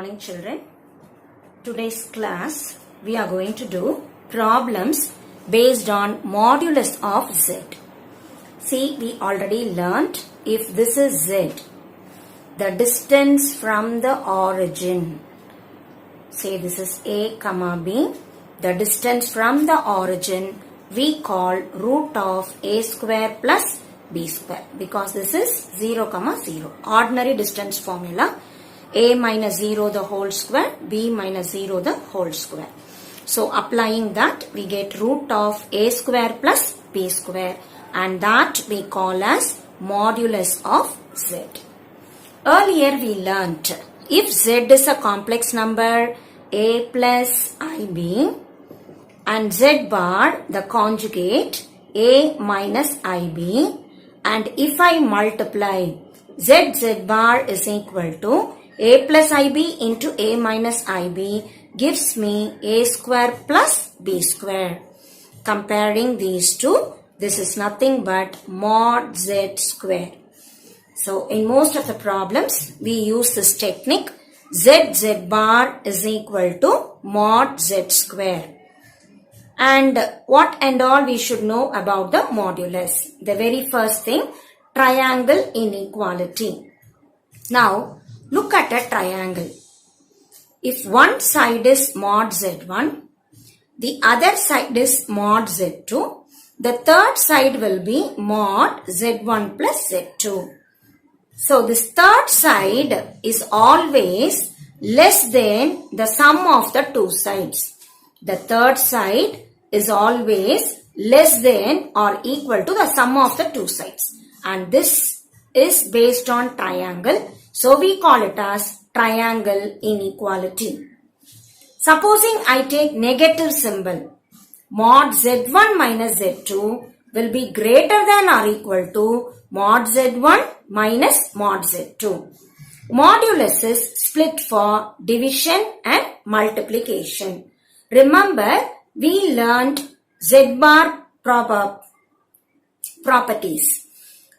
morning children. Today's class we are going to do problems based on modulus of z. See, we already learnt if this is z, the distance from the origin. Say this is a comma b. The distance from the origin we call root of a square plus b square because this is 0 comma 0. Ordinary distance formula. A minus 0 the whole square, b minus 0 the whole square. So applying that we get root of a square plus b square and that we call as modulus of z. Earlier we learnt if z is a complex number a plus ib and z bar the conjugate a minus ib, and if I multiply z bar is equal to a plus ib into a minus ib gives me a square plus b square. Comparing these two, this is nothing but mod z square. So in most of the problems we use this technique. Z bar is equal to mod z square. And what and all we should know about the modulus. The very first thing, triangle inequality. Now look at a triangle. If one side is mod z1, the other side is mod z2, the third side will be mod z1 plus z2. So this third side is always less than the sum of the two sides. The third side is always less than or equal to the sum of the two sides. And this is based on triangle. So we call it as triangle inequality. Supposing I take negative symbol, mod z1 minus z2 will be greater than or equal to mod z1 minus mod z2. Modulus is split for division and multiplication. Remember, we learned z bar properties.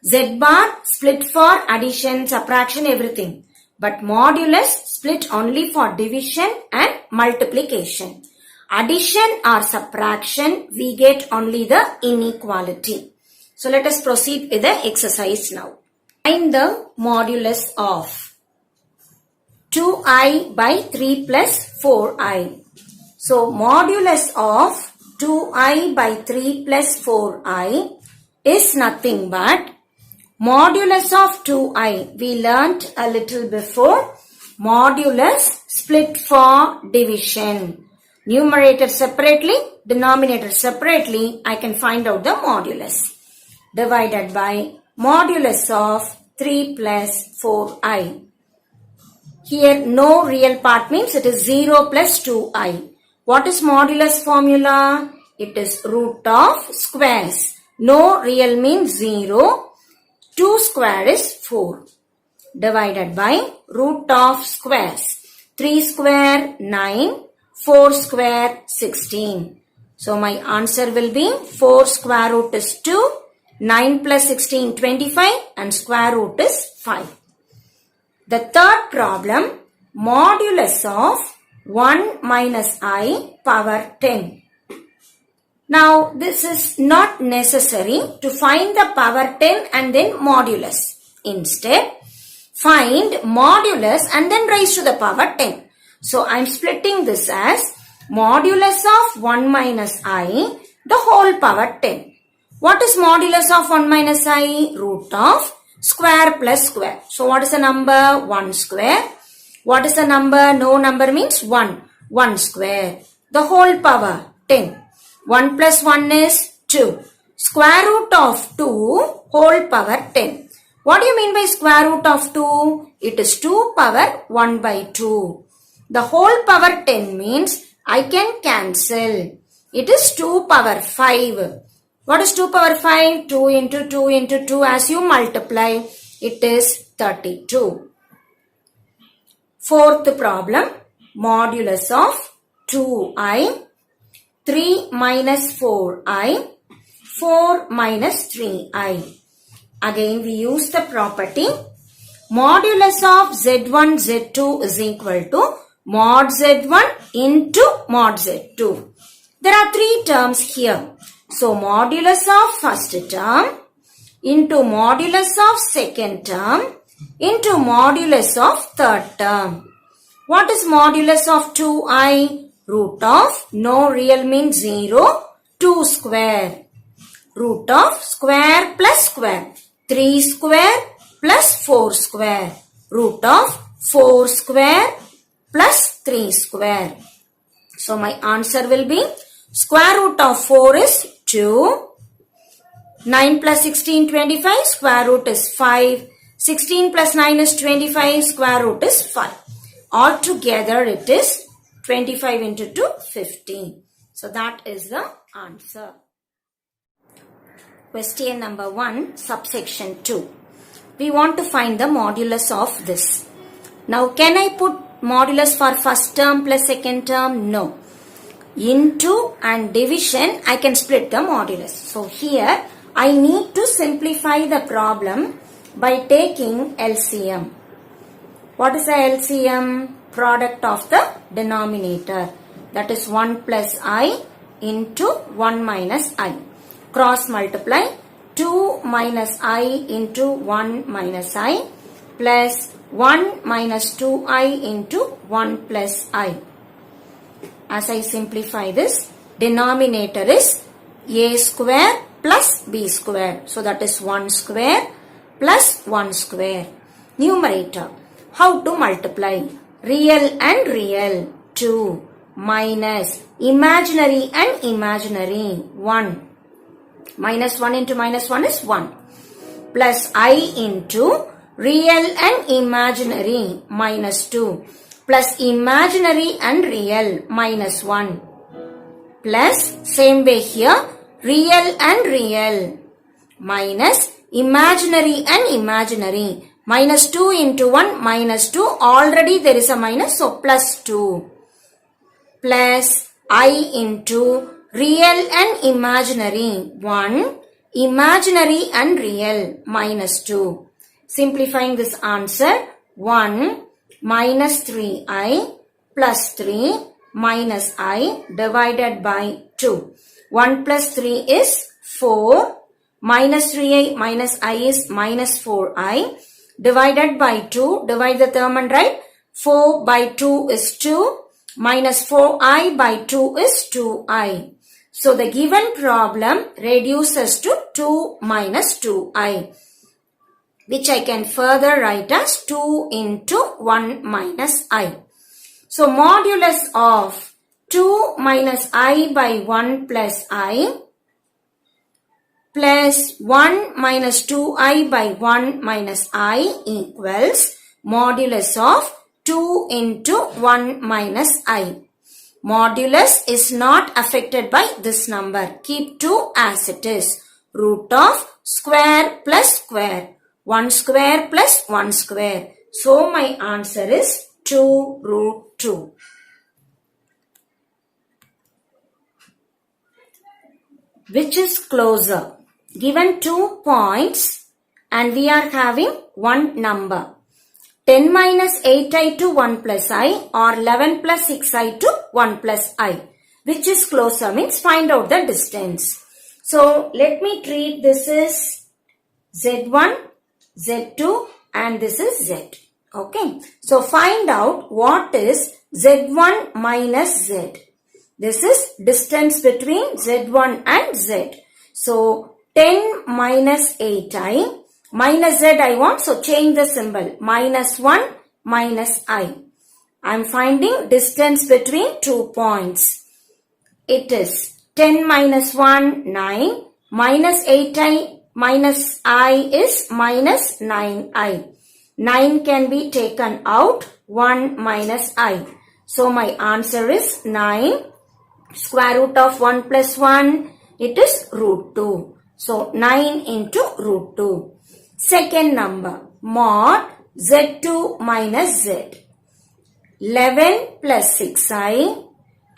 Z bar split for addition, subtraction, everything. But modulus split only for division and multiplication. Addition or subtraction, we get only the inequality. So let us proceed with the exercise now. Find the modulus of 2i by 3 plus 4i. So modulus of 2i by 3 plus 4i is nothing but modulus of 2i. We learnt a little before. Modulus split for division. Numerator separately, denominator separately, I can find out the modulus. Divided by modulus of 3 plus 4i. Here no real part means it is 0 plus 2i. What is modulus formula? It is root of squares. No real means 0. 2 square is 4. Divided by root of squares. 3 square 9. 4 square 16. So my answer will be 4 square root is 2. 9 plus 16 25 and square root is 5. The third problem, modulus of 1 minus I power 10. Now this is not necessary to find the power 10 and then modulus. Instead, find modulus and then raise to the power 10. So I am splitting this as modulus of 1 minus I the whole power 10. What is modulus of 1 minus I? Root of square plus square. So what is the number? 1 square. What is the number? No number means 1. 1 square. The whole power 10. 1 plus 1 is 2. Square root of 2 whole power 10. What do you mean by square root of 2? It is 2 power 1 by 2. The whole power 10 means I can cancel. It is 2 power 5. What is 2 power 5? 2 into 2 into 2 as you multiply. It is 32. Fourth problem. Modulus of 2i. 3 minus 4i, 4 minus 3i. Again we use the property modulus of Z1, Z2 is equal to mod Z1 into mod Z2. There are three terms here. So, modulus of first term into modulus of second term into modulus of third term. What is modulus of 2i? Root of no real means 0, 2 square. Root of square plus square. 3 square plus 4 square. Root of 4 square plus 3 square. So my answer will be square root of 4 is 2. 9 plus 16, 25. Square root is 5. 16 plus 9 is 25. Square root is 5. Altogether it is 25 into 2, 15. So that is the answer. Question number 1, subsection 2. We want to find the modulus of this. Now can I put modulus for first term plus second term? No. Into and division I can split the modulus. So here I need to simplify the problem by taking LCM. What is the LCM? Product of the denominator. That is 1 plus I into 1 minus I. Cross multiply 2 minus I into 1 minus I plus 1 minus 2I into 1 plus I. As I simplify this, denominator is a square plus b square. So that is 1 square plus 1 square. Numerator. How to multiply? Real and real. 2 minus imaginary and imaginary. 1. Minus 1 into minus 1 is 1. Plus I into real and imaginary minus 2. Plus imaginary and real minus 1. Plus same way here real and real minus imaginary and imaginary. Minus 2 into 1 minus 2. Already there is a minus, so plus 2. Plus I into real and imaginary 1. Imaginary and real minus 2. Simplifying this answer, 1 minus 3i plus 3 minus I divided by 2. 1 plus 3 is 4. Minus 3i minus I is minus 4i. Divided by 2. Divide the term and write. 4 by 2 is 2. Minus 4i by 2 is 2i. So the given problem reduces to 2 minus 2i. Which I can further write as 2 into 1 minus I. So modulus of 2 minus I by 1 plus I plus 1 minus 2i by 1 minus I equals modulus of 2 into 1 minus I. Modulus is not affected by this number. Keep 2 as it is. Root of square plus square. 1 square plus 1 square. So my answer is 2 root 2. Which is closer? Given 2 points and we are having one number. 10 minus 8i to 1 plus I or 11 plus 6i to 1 plus I. Which is closer means find out the distance. So let me treat this as Z1, Z2 and this is Z. Okay. So find out what is Z1 minus Z. This is distance between Z1 and Z. So 10 minus 8i minus Z I want. So change the symbol. Minus 1 minus I. I am finding distance between 2 points. It is 10 minus 1, 9. Minus 8i minus I is minus 9i. 9 can be taken out. 1 minus I. So my answer is 9. Square root of 1 plus 1. It is root 2. So 9 into root 2. Second number. Mod Z2 minus Z. 11 plus 6i.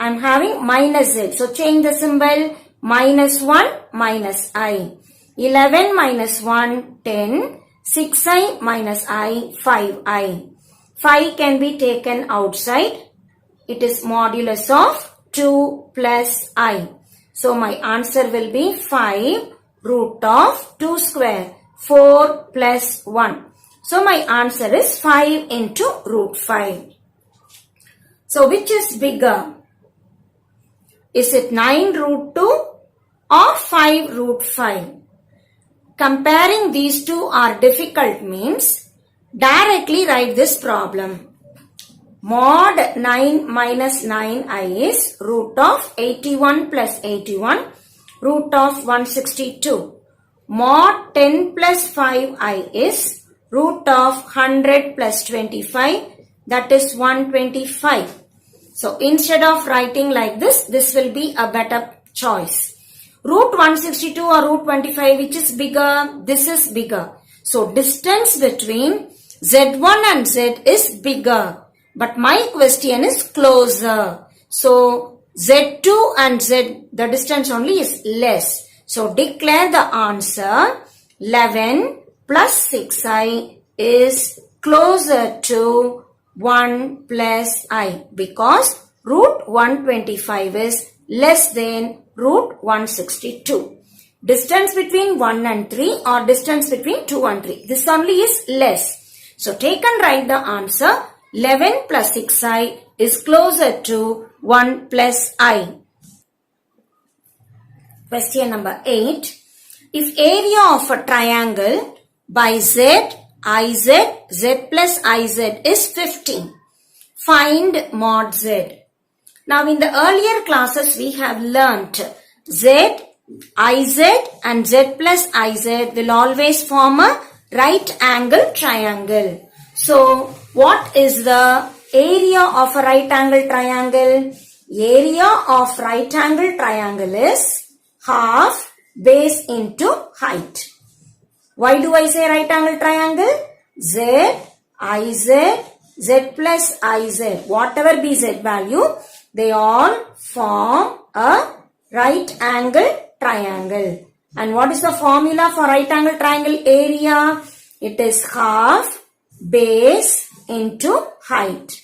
I am having minus Z. So change the symbol. Minus 1 minus I. 11 minus 1, 10. 6i minus I, 5i. 5 can be taken outside. It is modulus of 2 plus I. So my answer will be 5 root of 2 square, 4 plus 1. So my answer is 5 into root 5. So which is bigger? Is it 9 root 2 or 5 root 5? Comparing these two are difficult means directly write this problem. Mod 9 minus 9i is root of 81 plus 81, root of 162. Mod 10 plus 5i is root of 100 plus 25, that is 125. So instead of writing like this will be a better choice. Root 162 or root 25, which is bigger? This is bigger. So distance between Z1 and Z is bigger. But my question is closer. So Z2 and Z, the distance only is less. So declare the answer 11 plus 6i is closer to 1 plus I, because root 125 is less than root 162. Distance between 1 and 3 or distance between 2 and 3. This only is less. So take and write the answer. 11 plus 6i is closer to 1 plus I. Question number 8. If area of a triangle by Z, IZ, Z plus IZ is 15, find mod Z. Now in the earlier classes we have learnt Z, IZ and Z plus IZ will always form a right angle triangle. So what is the area of a right angle triangle? Area of right angle triangle is half base into height. Why do I say right angle triangle? Z, IZ, Z plus IZ, whatever be Z value, they all form a right angle triangle. And what is the formula for right angle triangle area? It is half base into height.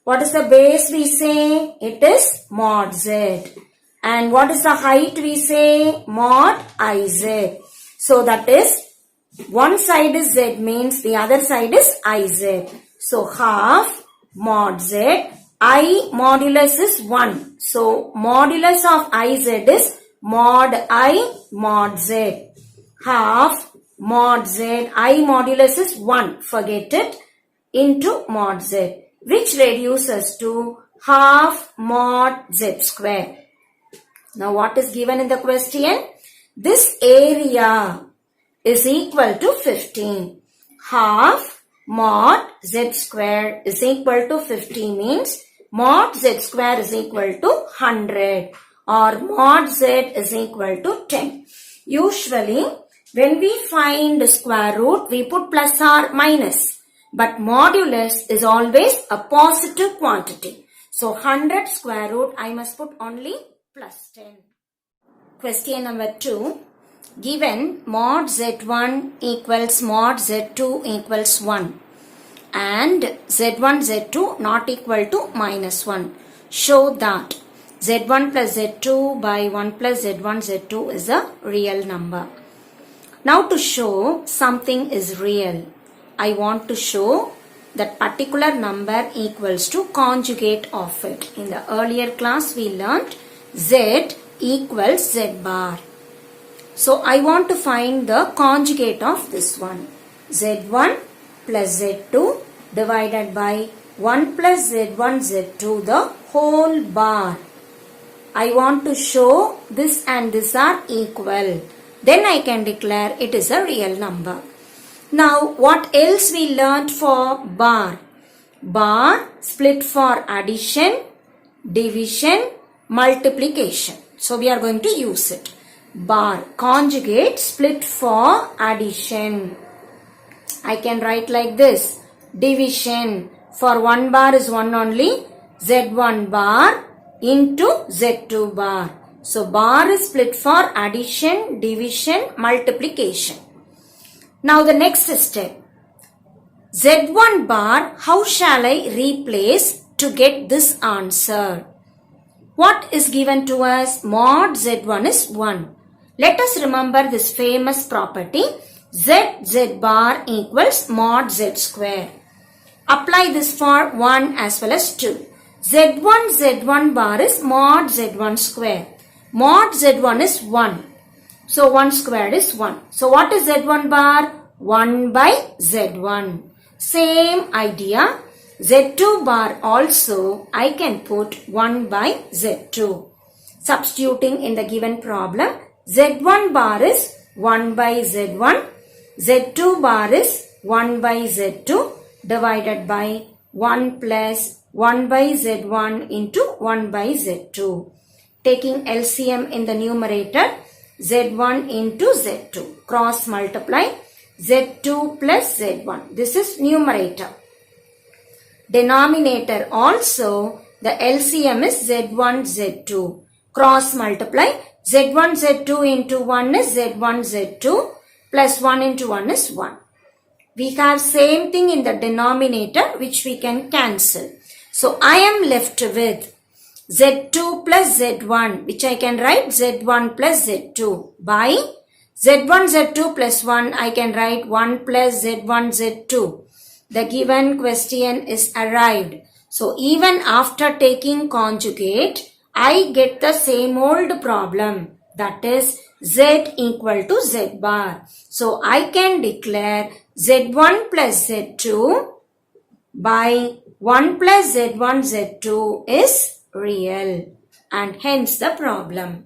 What is the base we say? It is mod Z. And what is the height we say? Mod IZ. So that is, one side is Z means the other side is IZ. So half mod Z. I modulus is 1. So modulus of IZ is mod I mod Z. Half mod Z. I modulus is 1. Forget it. Into mod Z, which reduces to half mod Z square. Now what is given in the question? This area is equal to 15. Half mod Z square is equal to 50 means mod Z square is equal to 100 or mod Z is equal to 10. Usually when we find square root we put plus or minus, but modulus is always a positive quantity. So 100 square root I must put only plus 10. Question number 2. Given mod Z1 equals mod Z2 equals 1 and Z1 Z2 not equal to minus 1. Show that Z1 plus Z2 by 1 plus Z1 Z2 is a real number. Now to show something is real, I want to show that particular number equals to conjugate of it. In the earlier class we learnt Z equals Z bar. So I want to find the conjugate of this one. Z1 plus Z2 divided by 1 plus Z1 Z2 the whole bar. I want to show this and this are equal. Then I can declare it is a real number. Now what else we learnt for bar? Bar split for addition, division, multiplication. So we are going to use it. Bar conjugate split for addition. I can write like this. Division for 1 bar is 1 only. Z1 bar into Z2 bar. So bar is split for addition, division, multiplication. Now the next step. Z1 bar, how shall I replace to get this answer? What is given to us? Mod Z1 is 1. Let us remember this famous property. Z bar equals mod Z square. Apply this for 1 as well as 2. Z1 bar is mod Z1 square. Mod Z1 is 1. So 1 squared is 1. So what is Z1 bar? 1 by Z1. Same idea. Z2 bar also I can put 1 by Z2. Substituting in the given problem, Z1 bar is 1 by Z1. Z2 bar is 1 by Z2 divided by 1 plus 1 by Z1 into 1 by Z2. Taking LCM in the numerator, Z1 into Z2. Cross multiply Z2 plus Z1. This is numerator. Denominator also, the LCM is Z1, Z2. Cross multiply Z1, Z2 into 1 is Z1, Z2 plus 1 into 1 is 1. We have same thing in the denominator which we can cancel. So I am left with Z2 plus Z1, which I can write Z1 plus Z2 by Z1, Z2 plus 1, I can write 1 plus Z1, Z2. The given question is arrived. So even after taking conjugate, I get the same old problem. That is Z equal to Z bar. So I can declare Z1 plus Z2 by 1 plus Z1 Z2 is real, and hence the problem.